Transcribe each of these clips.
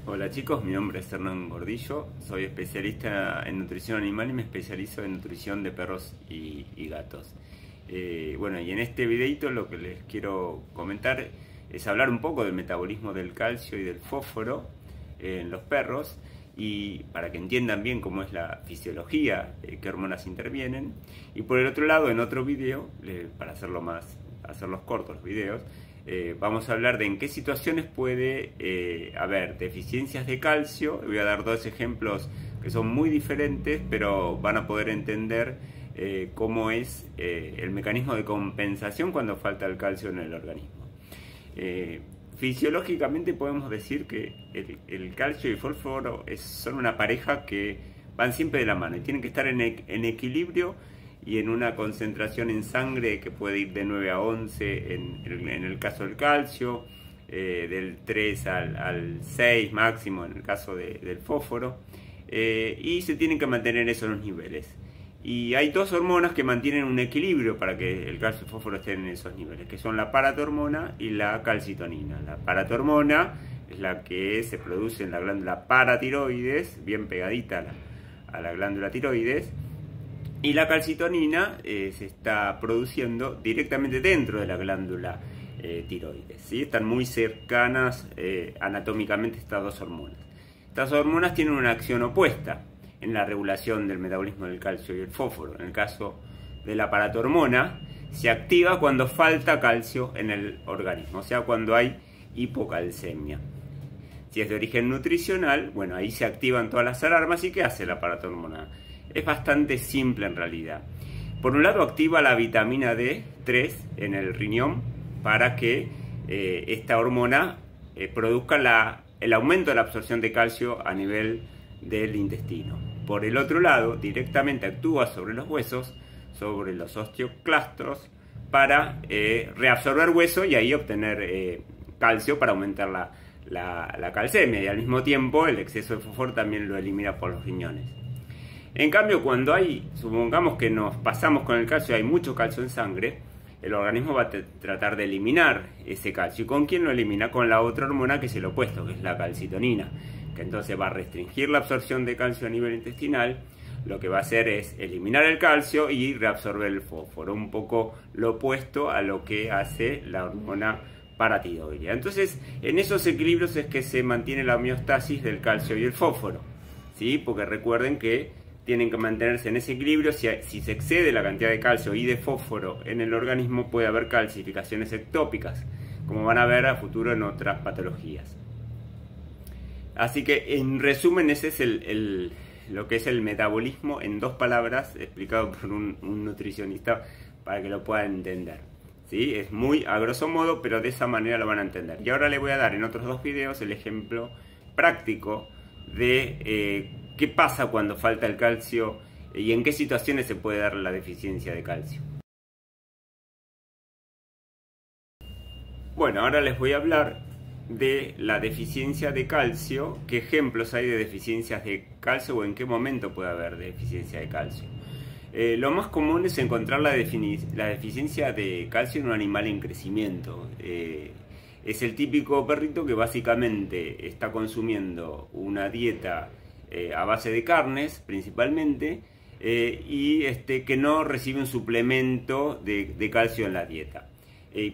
Hola chicos, mi nombre es Hernán Gordillo, soy especialista en nutrición animal y me especializo en nutrición de perros y gatos. Bueno, y en este videito lo que les quiero comentar es hablar un poco del metabolismo del calcio y del fósforo en los perros, y para que entiendan bien cómo es la fisiología, qué hormonas intervienen. Y por el otro lado, en otro video, para hacerlos cortos los videos, vamos a hablar de en qué situaciones puede haber deficiencias de calcio. Voy a dar dos ejemplos que son muy diferentes, pero van a poder entender cómo es el mecanismo de compensación cuando falta el calcio en el organismo. Fisiológicamente podemos decir que el calcio y el fósforo son una pareja que van siempre de la mano y tienen que estar en equilibrio y en una concentración en sangre que puede ir de 9 a 11 en el caso del calcio, del 3 al 6 máximo en el caso del fósforo, y se tienen que mantener esos los niveles. Y hay dos hormonas que mantienen un equilibrio para que el calcio y el fósforo estén en esos niveles, que son la paratormona y la calcitonina. La paratormona es la que se produce en la glándula paratiroides, bien pegadita a la glándula tiroides, y la calcitonina se está produciendo directamente dentro de la glándula tiroides, ¿sí? Están muy cercanas anatómicamente estas dos hormonas. Estas hormonas tienen una acción opuesta en la regulación del metabolismo del calcio y el fósforo. En el caso de la paratormona, se activa cuando falta calcio en el organismo, o sea, cuando hay hipocalcemia. Si es de origen nutricional, bueno, ahí se activan todas las alarmas. ¿Y qué hace la paratormona? Es bastante simple en realidad. Por un lado, activa la vitamina D3 en el riñón para que esta hormona produzca el aumento de la absorción de calcio a nivel del intestino. Por el otro lado, directamente actúa sobre los huesos, sobre los osteoclastos, para reabsorber hueso y ahí obtener calcio para aumentar la calcemia, y al mismo tiempo el exceso de fósforo también lo elimina por los riñones. En cambio, cuando supongamos que nos pasamos con el calcio y hay mucho calcio en sangre, el organismo va a tratar de eliminar ese calcio. ¿Y con quién lo elimina? Con la otra hormona que es el opuesto, que es la calcitonina, que entonces va a restringir la absorción de calcio a nivel intestinal. Lo que va a hacer es eliminar el calcio y reabsorber el fósforo, un poco lo opuesto a lo que hace la hormona paratiroidea. Entonces, en esos equilibrios es que se mantiene la homeostasis del calcio y el fósforo, ¿sí? Porque recuerden que tienen que mantenerse en ese equilibrio. Si se excede la cantidad de calcio y de fósforo en el organismo, puede haber calcificaciones ectópicas, como van a ver a futuro en otras patologías. Así que, en resumen, ese es lo que es el metabolismo en dos palabras, explicado por un nutricionista para que lo puedan entender, ¿sí? Es muy a grosso modo, pero de esa manera lo van a entender. Y ahora les voy a dar en otros dos videos el ejemplo práctico de qué pasa cuando falta el calcio y en qué situaciones se puede dar la deficiencia de calcio. Bueno, ahora les voy a hablar de la deficiencia de calcio, qué ejemplos hay de deficiencias de calcio o en qué momento puede haber deficiencia de calcio. Lo más común es encontrar la deficiencia de calcio en un animal en crecimiento. Es el típico perrito que básicamente está consumiendo una dieta a base de carnes principalmente, y que no recibe un suplemento de calcio en la dieta.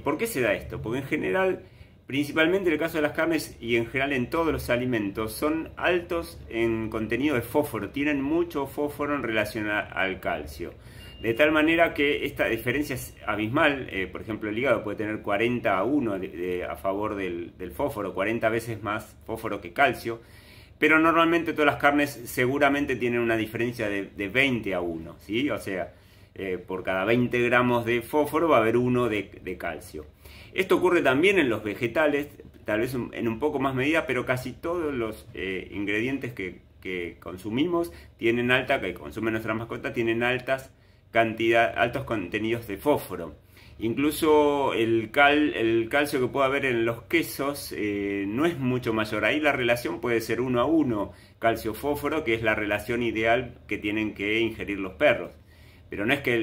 ¿Por qué se da esto? Porque en general, principalmente en el caso de las carnes y en general en todos los alimentos, son altos en contenido de fósforo, tienen mucho fósforo en relación al calcio. De tal manera que esta diferencia es abismal. Por ejemplo, el hígado puede tener 40 a 1 a favor del fósforo, 40 veces más fósforo que calcio. Pero normalmente todas las carnes seguramente tienen una diferencia de 20 a 1, ¿sí? O sea, por cada 20 gramos de fósforo va a haber 1 de calcio. Esto ocurre también en los vegetales, tal vez en un poco más medida, pero casi todos los ingredientes que consumimos que consumen nuestras mascotas, tienen altos contenidos de fósforo. Incluso el calcio que puede haber en los quesos no es mucho mayor. Ahí la relación puede ser 1 a 1 calcio-fósforo, que es la relación ideal que tienen que ingerir los perros. Pero no es que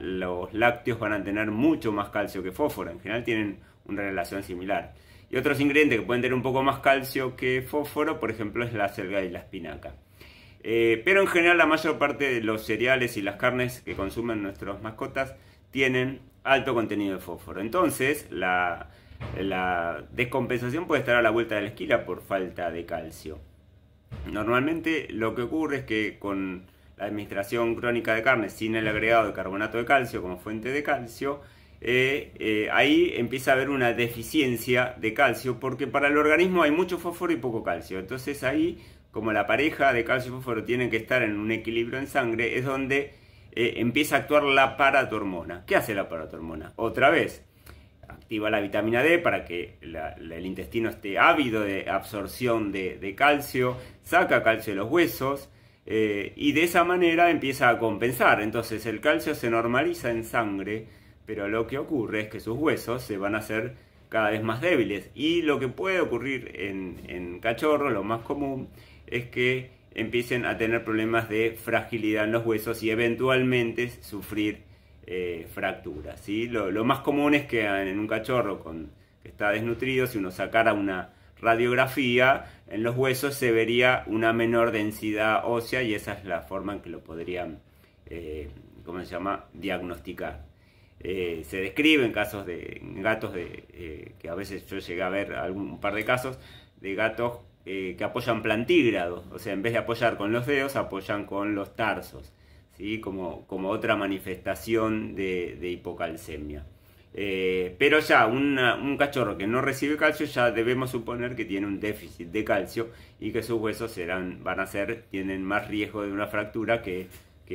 los lácteos van a tener mucho más calcio que fósforo. En general tienen una relación similar. Y otros ingredientes que pueden tener un poco más calcio que fósforo, por ejemplo, es la selga y la espinaca. Pero en general la mayor parte de los cereales y las carnes que consumen nuestras mascotas tienen alto contenido de fósforo. Entonces la descompensación puede estar a la vuelta de la esquina por falta de calcio. Normalmente lo que ocurre es que con la administración crónica de carne sin el agregado de carbonato de calcio como fuente de calcio, ahí empieza a haber una deficiencia de calcio, porque para el organismo hay mucho fósforo y poco calcio. Entonces ahí, como la pareja de calcio y fósforo tienen que estar en un equilibrio en sangre, es donde empieza a actuar la paratormona. ¿Qué hace la paratormona? Otra vez, activa la vitamina D para que el intestino esté ávido de absorción de calcio, saca calcio de los huesos, y de esa manera empieza a compensar. Entonces el calcio se normaliza en sangre, pero lo que ocurre es que sus huesos se van a hacer cada vez más débiles. Y lo que puede ocurrir en cachorros, lo más común, es que empiecen a tener problemas de fragilidad en los huesos y eventualmente sufrir fracturas, ¿sí? Lo más común es que en un cachorro que está desnutrido, si uno sacara una radiografía, en los huesos se vería una menor densidad ósea, y esa es la forma en que lo podrían, ¿cómo se llama?, diagnosticar. Se describen casos de gatos que a veces yo llegué a ver un par de casos de gatos que apoyan plantígrados, o sea, en vez de apoyar con los dedos, apoyan con los tarsos, ¿sí? Como otra manifestación de hipocalcemia. Pero ya un cachorro que no recibe calcio, ya debemos suponer que tiene un déficit de calcio y que sus huesos tienen más riesgo de una fractura que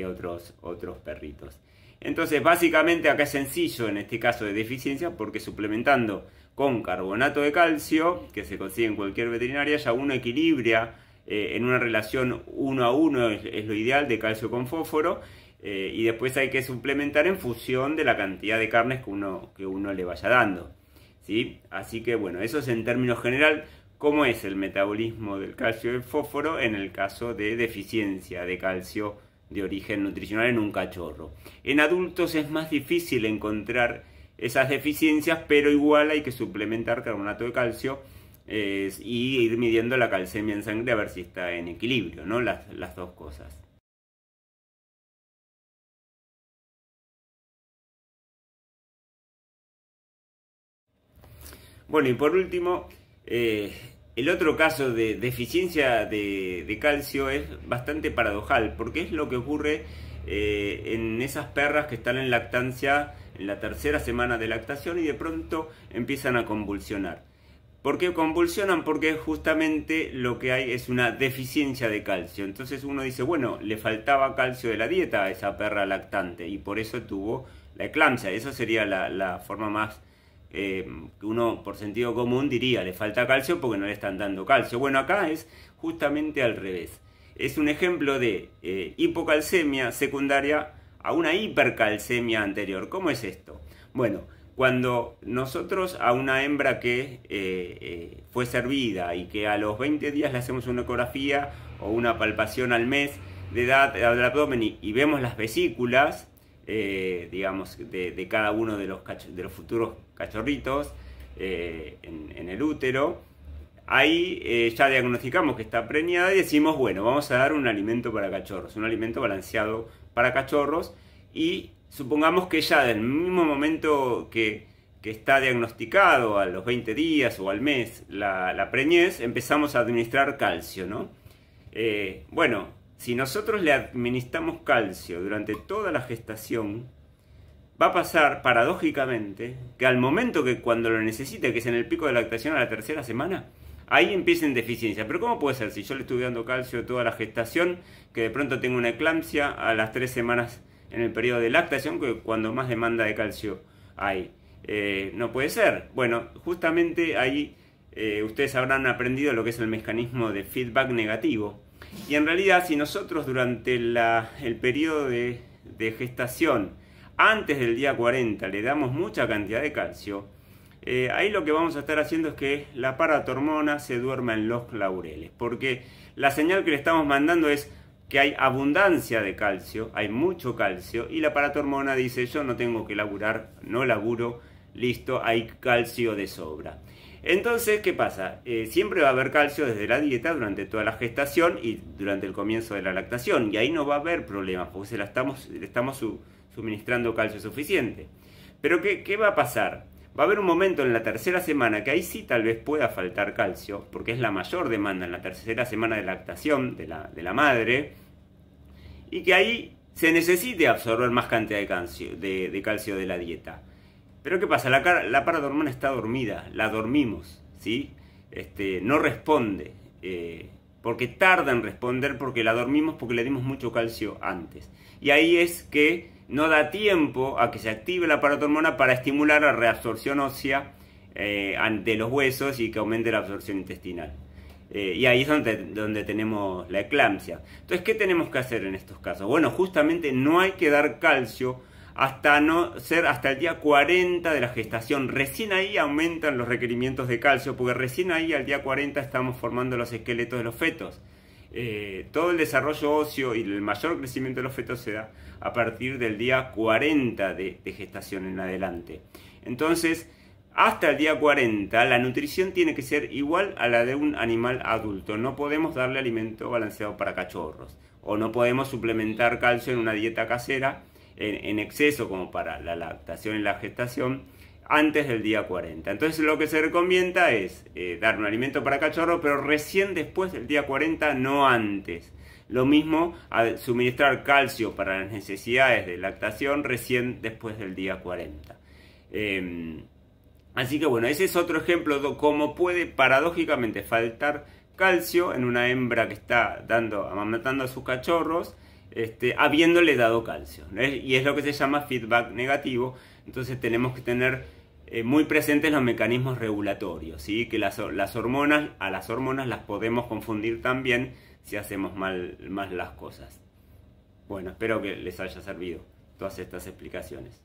otros perritos. Entonces, básicamente acá es sencillo en este caso de deficiencia, porque suplementando con carbonato de calcio, que se consigue en cualquier veterinaria, ya uno equilibra en una relación 1 a 1, es lo ideal, de calcio con fósforo, y después hay que suplementar en función de la cantidad de carnes que uno le vaya dando, ¿sí? Así que bueno, eso es en términos general cómo es el metabolismo del calcio y del fósforo en el caso de deficiencia de calcio de origen nutricional en un cachorro. En adultos es más difícil encontrar esas deficiencias, pero igual hay que suplementar carbonato de calcio y ir midiendo la calcemia en sangre a ver si está en equilibrio, ¿no? Las dos cosas. Bueno, y por último, el otro caso de deficiencia de calcio es bastante paradojal, porque es lo que ocurre en esas perras que están en lactancia en la tercera semana de lactación y de pronto empiezan a convulsionar. ¿Por qué convulsionan? Porque justamente lo que hay es una deficiencia de calcio. Entonces uno dice, bueno, le faltaba calcio de la dieta a esa perra lactante y por eso tuvo la eclampsia. Esa sería la forma más que uno por sentido común diría, le falta calcio porque no le están dando calcio. Bueno, acá es justamente al revés. Es un ejemplo de hipocalcemia secundaria a una hipercalcemia anterior. ¿Cómo es esto? Bueno, cuando nosotros a una hembra que fue servida y que a los 20 días le hacemos una ecografía o una palpación al mes de edad del abdomen y vemos las vesículas, digamos, de cada uno de los futuros cachorritos en el útero, ahí ya diagnosticamos que está preñada y decimos, bueno, vamos a dar un alimento para cachorros, un alimento balanceado para cachorros, y supongamos que ya del mismo momento que está diagnosticado, a los 20 días o al mes, la preñez, empezamos a administrar calcio, ¿no? Bueno, si nosotros le administramos calcio durante toda la gestación, va a pasar, paradójicamente, que al momento que cuando lo necesite, que es en el pico de lactación a la tercera semana, ahí empieza en deficiencia. Pero ¿cómo puede ser si yo le estuve dando calcio toda la gestación, que de pronto tengo una eclampsia a las 3 semanas en el periodo de lactación, que cuando más demanda de calcio hay? No puede ser. Bueno, justamente ahí ustedes habrán aprendido lo que es el mecanismo de feedback negativo. Y en realidad, si nosotros durante el periodo de gestación, antes del día 40, le damos mucha cantidad de calcio, ahí lo que vamos a estar haciendo es que la paratormona se duerma en los laureles, porque la señal que le estamos mandando es que hay abundancia de calcio, hay mucho calcio, y la paratormona dice, yo no tengo que laburar, no laburo, listo, hay calcio de sobra. Entonces, ¿qué pasa? Siempre va a haber calcio desde la dieta durante toda la gestación y durante el comienzo de la lactación. Y ahí no va a haber problemas porque le estamos suministrando calcio suficiente. Pero ¿qué va a pasar? Va a haber un momento en la tercera semana que ahí sí tal vez pueda faltar calcio, porque es la mayor demanda en la tercera semana de lactación de la madre, y que ahí se necesite absorber más cantidad de calcio de la dieta. Pero ¿qué pasa? La paradormona está dormida, la dormimos, ¿sí? No responde, porque tarda en responder, porque la dormimos porque le dimos mucho calcio antes. Y ahí es que no da tiempo a que se active la paradormona para estimular la reabsorción ósea ante los huesos y que aumente la absorción intestinal. Y ahí es donde tenemos la eclampsia. Entonces, ¿qué tenemos que hacer en estos casos? Bueno, justamente no hay que dar calcio hasta el día 40 de la gestación. Recién ahí aumentan los requerimientos de calcio, porque recién ahí al día 40 estamos formando los esqueletos de los fetos. Todo el desarrollo óseo y el mayor crecimiento de los fetos se da a partir del día 40 de gestación en adelante. Entonces, hasta el día 40 la nutrición tiene que ser igual a la de un animal adulto. No podemos darle alimento balanceado para cachorros, o no podemos suplementar calcio en una dieta casera en exceso como para la lactación y la gestación antes del día 40. Entonces lo que se recomienda es dar un alimento para cachorro, pero recién después del día 40, no antes. Lo mismo a suministrar calcio para las necesidades de lactación recién después del día 40. Así que bueno, ese es otro ejemplo de cómo puede paradójicamente faltar calcio en una hembra que está amamantando a sus cachorros, habiéndole dado calcio, ¿no? Y es lo que se llama feedback negativo. Entonces tenemos que tener muy presentes los mecanismos regulatorios, ¿sí? Que las hormonas las podemos confundir también si hacemos mal las cosas. Bueno, espero que les haya servido todas estas explicaciones.